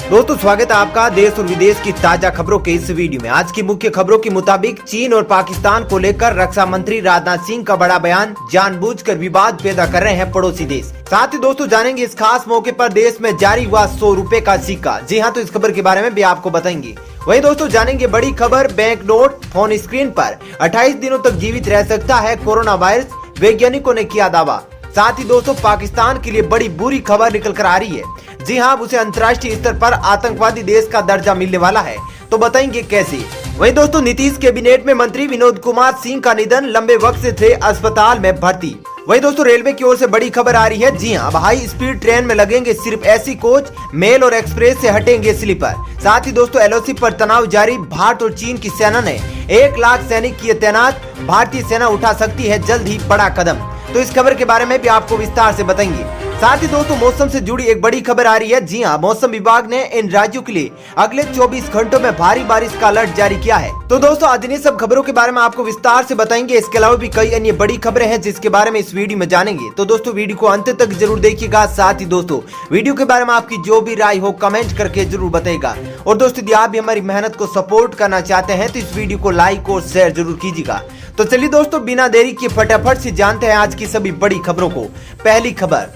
दोस्तों स्वागत है आपका देश और विदेश की ताजा खबरों के इस वीडियो में। आज की मुख्य खबरों के मुताबिक चीन और पाकिस्तान को लेकर रक्षा मंत्री राजनाथ सिंह का बड़ा बयान, जानबूझकर विवाद पैदा कर रहे हैं पड़ोसी देश। साथ ही दोस्तों जानेंगे इस खास मौके पर देश में जारी हुआ 100 रुपए का सिक्का। जी हाँ, तो इस खबर के बारे में भी आपको बताएंगे। वहीं दोस्तों जानेंगे बड़ी खबर, बैंक नोट फोन स्क्रीन पर 28 दिनों तक जीवित रह सकता है कोरोना वायरस, वैज्ञानिकों ने किया दावा। साथ ही दोस्तों पाकिस्तान के लिए बड़ी बुरी खबर निकल कर आ रही है। जी हाँ, उसे अंतर्राष्ट्रीय स्तर पर आतंकवादी देश का दर्जा मिलने वाला है, तो बताएंगे कैसे। वहीं दोस्तों नीतीश कैबिनेट में मंत्री विनोद कुमार सिंह का निधन, लंबे वक्त से थे अस्पताल में भर्ती। वहीं दोस्तों रेलवे की ओर से बड़ी खबर आ रही है। जी हाँ, अब हाई स्पीड ट्रेन में लगेंगे सिर्फ ऐसी कोच, मेल और एक्सप्रेस से हटेंगे स्लीपर। साथ ही दोस्तों एलओसी पर तनाव जारी, भारत और चीन की सेना ने 1 लाख सैनिक किए तैनात, भारतीय सेना उठा सकती है जल्द ही बड़ा कदम। तो इस खबर के बारे में भी आपको विस्तार से बताएंगे। साथ ही दोस्तों मौसम से जुड़ी एक बड़ी खबर आ रही है। जी हां, मौसम विभाग ने इन राज्यों के लिए अगले 24 घंटों में भारी बारिश का अलर्ट जारी किया है। तो दोस्तों आज इन सब खबरों के बारे में आपको विस्तार से बताएंगे। इसके अलावा भी कई अन्य बड़ी खबरें हैं जिसके बारे में इस वीडियो में जानेंगे। तो दोस्तों वीडियो को अंत तक जरूर देखिएगा। साथ ही दोस्तों वीडियो के बारे में आपकी जो भी राय हो कमेंट करके जरूर बताएगा। और दोस्तों यदि आप भी हमारी मेहनत को सपोर्ट करना चाहते हैं तो इस वीडियो को लाइक और शेयर जरूर कीजिएगा। तो चलिए दोस्तों बिना देरी के फटाफट से जानते हैं आज की सभी बड़ी खबरों को। पहली खबर,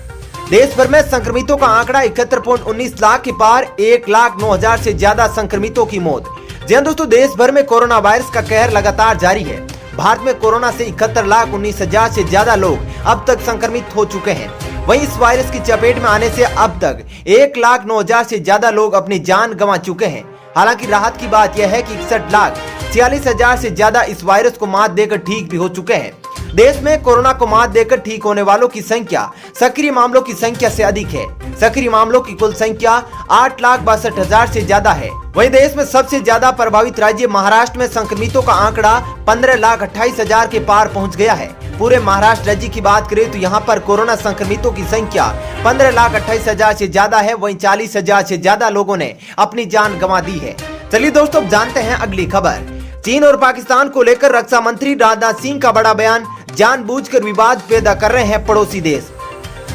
देश भर में संक्रमितों का आंकड़ा 71.19 लाख के पार, 1,09,000 से ज्यादा संक्रमितों की मौत। जी हां दोस्तों, देश भर में कोरोना वायरस का कहर लगातार जारी है। भारत में कोरोना से 71,19,000 से ज्यादा लोग अब तक संक्रमित हो चुके हैं। वहीं इस वायरस की चपेट में आने से अब तक 1,09,000 से ज्यादा लोग अपनी जान गंवा चुके हैं। हालांकि राहत की बात यह है कि 61,46,000 से ज्यादा इस वायरस को मात देकर ठीक भी हो चुके हैं। देश में कोरोना को मात देकर ठीक होने वालों की संख्या सक्रिय मामलों की संख्या से अधिक है। सक्रिय मामलों की कुल संख्या 8,62,000 से ज्यादा है। वहीं देश में सबसे ज्यादा प्रभावित राज्य महाराष्ट्र में संक्रमितों का आंकड़ा 15,28,000 के पार पहुंच गया है। पूरे महाराष्ट्र राज्य की बात करें तो यहाँ पर कोरोना संक्रमितों की संख्या 15,28,000 से ज्यादा है। वहीं 40,000 से ज्यादा लोगों ने अपनी जान गंवा दी है। चलिए दोस्तों अब जानते हैं अगली खबर। चीन और पाकिस्तान को लेकर रक्षा मंत्री राजनाथ सिंह का बड़ा बयान, जानबूझकर विवाद पैदा कर रहे हैं पड़ोसी देश।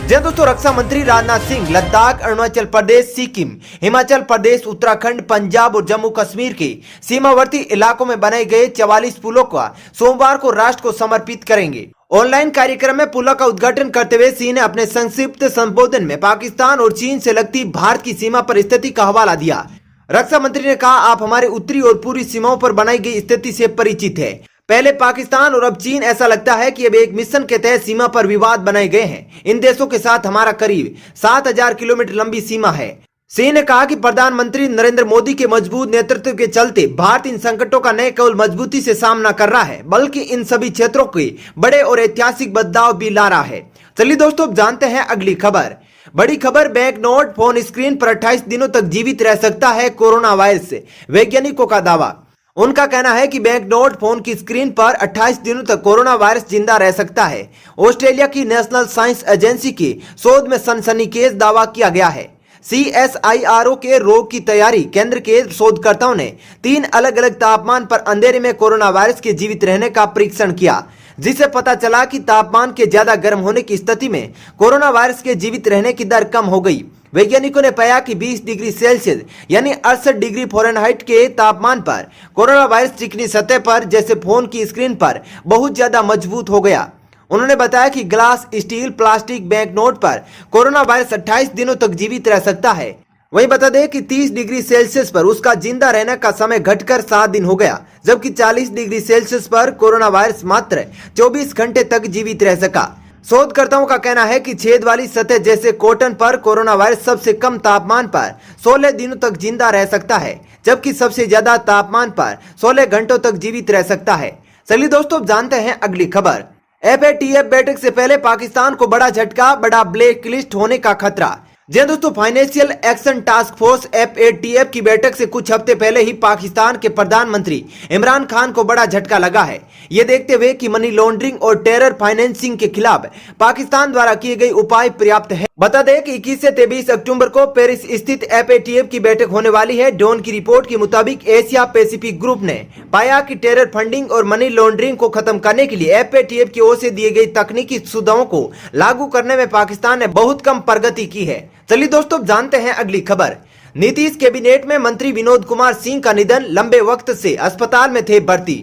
जी दोस्तों रक्षा मंत्री राजनाथ सिंह लद्दाख, अरुणाचल प्रदेश, सिक्किम, हिमाचल प्रदेश, उत्तराखंड, पंजाब और जम्मू कश्मीर के सीमावर्ती इलाकों में बनाए गए 44 पुलों का सोमवार को राष्ट्र को समर्पित करेंगे। ऑनलाइन कार्यक्रम में पुलों का उद्घाटन करते हुए सिंह ने अपने संक्षिप्त संबोधन में पाकिस्तान और चीन से लगती भारत की सीमा पर स्थिति का हवाला दिया। रक्षा मंत्री ने कहा, आप हमारे उत्तरी और पूर्वी सीमाओं पर बनाई गई स्थिति से परिचित है। पहले पाकिस्तान और अब चीन, ऐसा लगता है कि अब एक मिशन के तहत सीमा पर विवाद बनाए गए हैं। इन देशों के साथ हमारा करीब 7,000 किलोमीटर लंबी सीमा है। सिंह ने कहा कि प्रधानमंत्री नरेंद्र मोदी के मजबूत नेतृत्व के चलते भारत इन संकटों का न केवल मजबूती से सामना कर रहा है बल्कि इन सभी क्षेत्रों के बड़े और ऐतिहासिक बदलाव भी ला रहा है। चलिए दोस्तों अब जानते हैं अगली खबर। बड़ी खबर, बैंक नोट फोन स्क्रीन पर 28 दिनों तक जीवित रह सकता है कोरोना वायरस से, वैज्ञानिकों का दावा। उनका कहना है कि बैंक नोट फोन की स्क्रीन पर 28 दिनों तक कोरोना वायरस जिंदा रह सकता है। ऑस्ट्रेलिया की नेशनल साइंस एजेंसी की शोध में सनसनीखेज दावा किया गया है। CSIRO के रोग की तैयारी केंद्र के शोधकर्ताओं ने 3 अलग अलग तापमान पर अंधेरे में कोरोना वायरस के जीवित रहने का परीक्षण किया, जिससे पता चला कि तापमान के ज्यादा गर्म होने की स्थिति में कोरोना वायरस के जीवित रहने की दर कम हो गई। वैज्ञानिकों ने पाया कि 20 डिग्री सेल्सियस यानी 68 डिग्री फ़ारेनहाइट के तापमान पर कोरोना वायरस चिकनी सतह पर जैसे फोन की स्क्रीन पर बहुत ज्यादा मजबूत हो गया। उन्होंने बताया कि glass, steel, plastic bank note पर कोरोना वायरस 28 दिनों तक जीवित रह सकता है। वहीं बता दें कि 30 डिग्री सेल्सियस पर उसका जिंदा रहने का समय घटकर 7 दिन हो गया, जबकि 40 डिग्री सेल्सियस पर कोरोना वायरस मात्र 24 घंटे तक जीवित रह सका। शोधकर्ताओं का कहना है कि छेद वाली सतह जैसे कॉटन पर कोरोना वायरस सबसे कम तापमान पर 16 दिनों तक जिंदा रह सकता है, जबकि सबसे ज्यादा तापमान पर 16 घंटों तक जीवित रह सकता है। चलिए दोस्तों जानते हैं अगली खबर। FATF बैठक से पहले पाकिस्तान को बड़ा झटका, बड़ा ब्लैक लिस्ट होने का खतरा। जी दोस्तों, financial action task force FATF की बैठक से कुछ हफ्ते पहले ही पाकिस्तान के प्रधानमंत्री इमरान खान को बड़ा झटका लगा है। ये देखते हुए कि मनी लॉन्ड्रिंग और टेरर फाइनेंसिंग के खिलाफ पाकिस्तान द्वारा किए गए उपाय पर्याप्त है। बता दें कि 21 से 23 अक्टूबर को पेरिस स्थित FATF की बैठक होने वाली है। डॉन की रिपोर्ट के मुताबिक एशिया पैसिफिक ग्रुप ने पाया कि टेरर फंडिंग और मनी लॉन्ड्रिंग को खत्म करने के लिए FATF की ओर से दिए गई तकनीकी सुविधाओं को लागू करने में पाकिस्तान ने बहुत कम प्रगति की है। चलिए दोस्तों जानते हैं अगली खबर। नीतीश कैबिनेट में मंत्री विनोद कुमार सिंह का निधन, लंबे वक्त से अस्पताल में थे भर्ती।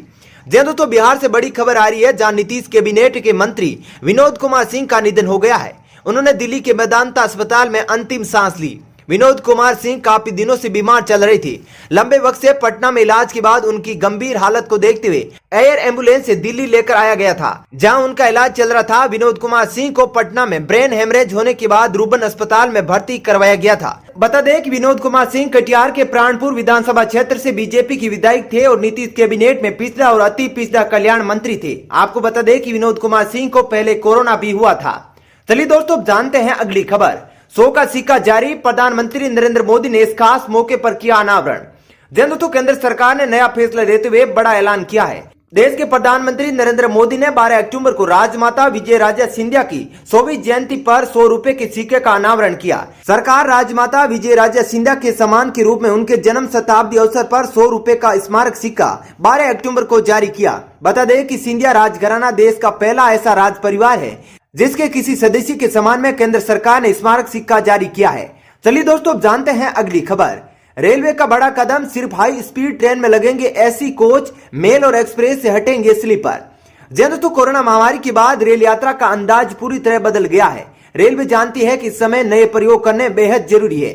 तो बिहार से बड़ी खबर आ रही है, जहां नीतीश कैबिनेट के मंत्री विनोद कुमार सिंह का निधन हो गया है। उन्होंने दिल्ली के मेदांता अस्पताल में अंतिम सांस ली। विनोद कुमार सिंह काफी दिनों से बीमार चल रही थी। लंबे वक्त से पटना में इलाज के बाद उनकी गंभीर हालत को देखते हुए एयर एम्बुलेंस से दिल्ली लेकर आया गया था, जहां उनका इलाज चल रहा था। विनोद कुमार सिंह को पटना में ब्रेन हेमरेज होने के बाद रूबन अस्पताल में भर्ती करवाया गया था। बता दें कि विनोद कुमार सिंह कटिहार के प्राणपुर विधानसभा क्षेत्र से बीजेपी के विधायक थे और नीतीश कैबिनेट में पिछड़ा और अति पिछड़ा कल्याण मंत्री थे। आपको बता दें कि विनोद कुमार सिंह को पहले कोरोना भी हुआ था। चलिए दोस्तों, जानते हैं अगली खबर। 100 का सिक्का जारी, प्रधानमंत्री नरेंद्र मोदी ने इस खास मौके पर किया अनावरण। दोस्तों, केंद्र सरकार ने नया फैसला लेते हुए बड़ा ऐलान किया है। देश के प्रधानमंत्री नरेंद्र मोदी ने 12 अक्टूबर को राजमाता विजयराजे सिंधिया की 100वीं जयंती पर 100 रुपए के सिक्के का अनावरण किया। सरकार राजमाता विजयराजे सिंधिया के सम्मान के रूप में उनके जन्म शताब्दी अवसर पर 100 रुपए का स्मारक सिक्का 12 अक्टूबर को जारी किया। बता दें कि सिंधिया राजघराना देश का पहला ऐसा राज परिवार है जिसके किसी सदस्य के सम्मान में केंद्र सरकार ने स्मारक सिक्का जारी किया है। चलिए दोस्तों, जानते हैं अगली खबर। रेलवे का बड़ा कदम, सिर्फ हाई स्पीड ट्रेन में लगेंगे एसी कोच, मेल और एक्सप्रेस से हटेंगे स्लीपर। दोस्तों, कोरोना महामारी के बाद रेल यात्रा का अंदाज पूरी तरह बदल गया है। रेलवे जानती है कि इस समय नए प्रयोग करने बेहद जरूरी है,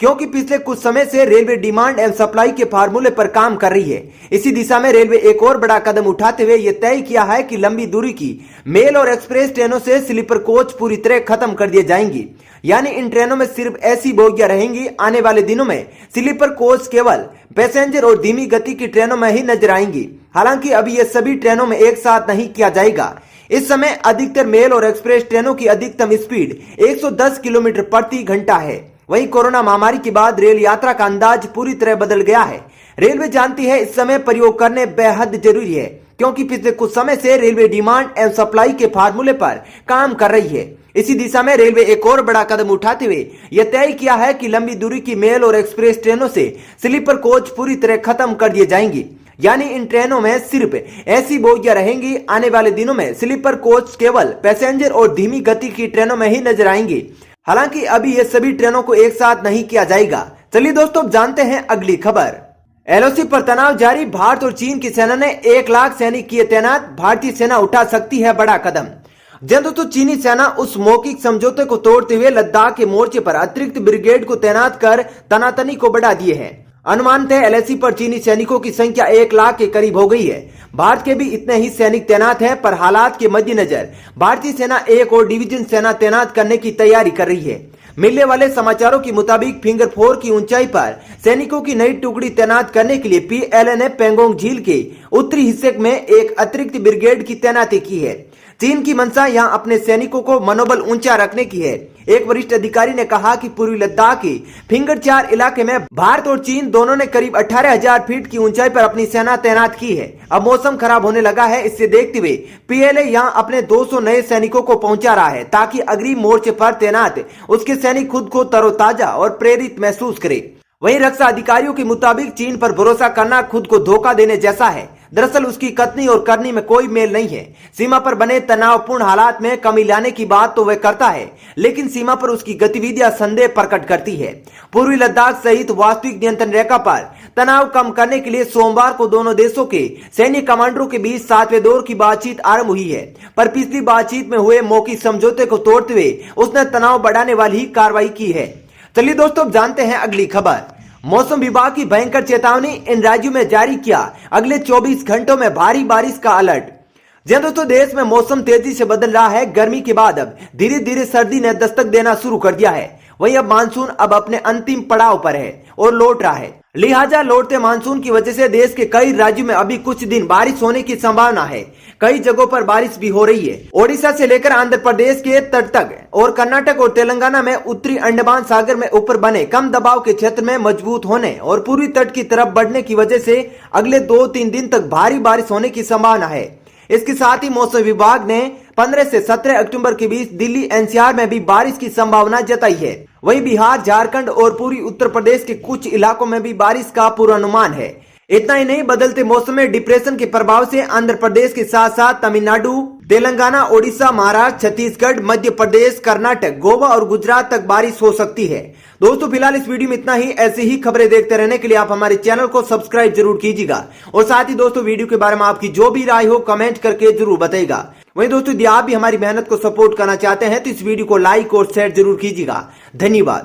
क्योंकि पिछले कुछ समय से रेलवे डिमांड एवं सप्लाई के फार्मूले पर काम कर रही है। इसी दिशा में रेलवे एक और बड़ा कदम उठाते हुए ये तय किया है कि लंबी दूरी की मेल और एक्सप्रेस ट्रेनों से स्लीपर कोच पूरी तरह खत्म कर दिए जाएंगी। यानी इन ट्रेनों में सिर्फ ऐसी बोगियां रहेंगी। आने वाले दिनों में स्लीपर कोच केवल पैसेंजर और धीमी गति की ट्रेनों में ही नजर आएंगी। हालांकि अभी ये सभी ट्रेनों में एक साथ नहीं किया जाएगा। इस समय अधिकतर मेल और एक्सप्रेस ट्रेनों की अधिकतम स्पीड 110 किलोमीटर प्रति घंटा है। वहीं कोरोना महामारी के बाद रेल यात्रा का अंदाज पूरी तरह बदल गया है। रेलवे जानती है इस समय प्रयोग करने बेहद जरूरी है, क्योंकि पिछले कुछ समय से रेलवे डिमांड एवं सप्लाई के फार्मूले पर काम कर रही है। इसी दिशा में रेलवे एक और बड़ा कदम उठाते हुए यह तय किया है कि लंबी दूरी की मेल और एक्सप्रेस ट्रेनों से स्लीपर कोच पूरी तरह खत्म कर दिए जाएंगी। यानी इन ट्रेनों में सिर्फ ऐसी बोगियां रहेंगी। आने वाले दिनों में स्लीपर कोच केवल पैसेंजर और धीमी गति की ट्रेनों में ही नजर आएंगी। हालांकि अभी ये सभी ट्रेनों को एक साथ नहीं किया जाएगा। चलिए दोस्तों, जानते हैं अगली खबर। एलओसी पर तनाव जारी, भारत और चीन की सेना ने 1 लाख सैनिक किए तैनात, भारतीय सेना उठा सकती है बड़ा कदम। दोस्तों, चीनी सेना उस मौखिक समझौते को तोड़ते हुए लद्दाख के मोर्चे पर अतिरिक्त ब्रिगेड को तैनात कर तनातनी को बढ़ा दिए है। अनुमानतः एलएसी पर चीनी सैनिकों की संख्या 1 लाख के करीब हो गई है। भारत के भी इतने ही सैनिक तैनात हैं, पर हालात के मद्देनजर भारतीय सेना एक और डिवीजन सेना तैनात करने की तैयारी कर रही है। मिलने वाले समाचारों के मुताबिक फिंगर 4 की ऊंचाई पर सैनिकों की नई टुकड़ी तैनात करने के लिए पीएलए ने पेंगोंग झील के उत्तरी हिस्से में एक अतिरिक्त ब्रिगेड की तैनाती की है। चीन की मंशा यहां अपने सैनिकों को मनोबल ऊंचा रखने की है। एक वरिष्ठ अधिकारी ने कहा कि पूर्वी लद्दाख के फिंगर 4 इलाके में भारत और चीन दोनों ने करीब 18,000 फीट की ऊंचाई पर अपनी सेना तैनात की है। अब मौसम खराब होने लगा है, इससे देखते हुए पीएलए यहां अपने 200 नए सैनिकों को पहुंचा रहा है, ताकि अग्रिम मोर्चे पर तैनात उसके सैनिक खुद को तरोताजा और प्रेरित महसूस करे। वहीं रक्षा अधिकारियों के मुताबिक चीन पर भरोसा करना खुद को धोखा देने जैसा है। दरअसल उसकी कथनी और करनी में कोई मेल नहीं है। सीमा पर बने तनावपूर्ण हालात में कमी लाने की बात तो वह करता है, लेकिन सीमा पर उसकी गतिविधियां संदेह प्रकट करती है। पूर्वी लद्दाख सहित वास्तविक नियंत्रण रेखा पर तनाव कम करने के लिए सोमवार को दोनों देशों के सैन्य कमांडरों के बीच 7वें दौर की बातचीत आरंभ हुई है, पर पिछली बातचीत में हुए मौखिक समझौते को तोड़ते हुए उसने तनाव बढ़ाने वाली ही कार्रवाई की है। चलिए दोस्तों, जानते हैं अगली खबर। मौसम विभाग की भयंकर चेतावनी, इन राज्यों में जारी किया अगले 24 घंटों में भारी बारिश का अलर्ट। दोस्तों, देश में मौसम तेजी से बदल रहा है। गर्मी के बाद अब धीरे धीरे सर्दी ने दस्तक देना शुरू कर दिया है। वहीं अब मानसून अब अपने अंतिम पड़ाव पर है और लौट रहा है। लिहाजा लौटते मानसून की वजह से देश के कई राज्यों में अभी कुछ दिन बारिश होने की संभावना है। कई जगहों पर बारिश भी हो रही है। ओडिशा से लेकर आंध्र प्रदेश के तट तक और कर्नाटक और तेलंगाना में उत्तरी अंडमान सागर में ऊपर बने कम दबाव के क्षेत्र में मजबूत होने और पूर्वी तट की तरफ बढ़ने की वजह से अगले 2-3 दिन तक भारी बारिश होने की संभावना है। इसके साथ ही मौसम विभाग ने 15 से 17 अक्टूबर के बीच दिल्ली एनसीआर में भी बारिश की संभावना जताई है। वहीं बिहार, झारखंड और पूर्वी उत्तर प्रदेश के कुछ इलाकों में भी बारिश का पूर्वानुमान है। इतना ही नहीं, बदलते मौसम में डिप्रेशन के प्रभाव से आंध्र प्रदेश के साथ साथ तमिलनाडु, तेलंगाना, ओडिशा, महाराष्ट्र, छत्तीसगढ़, मध्य प्रदेश, कर्नाटक, गोवा और गुजरात तक बारिश हो सकती है। दोस्तों फिलहाल इस वीडियो में इतना ही। ऐसी ही खबरें देखते रहने के लिए आप हमारे चैनल को सब्सक्राइब जरूर कीजिएगा और साथ ही दोस्तों वीडियो के बारे में आपकी जो भी राय हो कमेंट करके जरूर बताइएगा। वहीं दोस्तों यदि आप भी हमारी मेहनत को सपोर्ट करना चाहते हैं तो इस वीडियो को लाइक और शेयर जरूर कीजिएगा। धन्यवाद।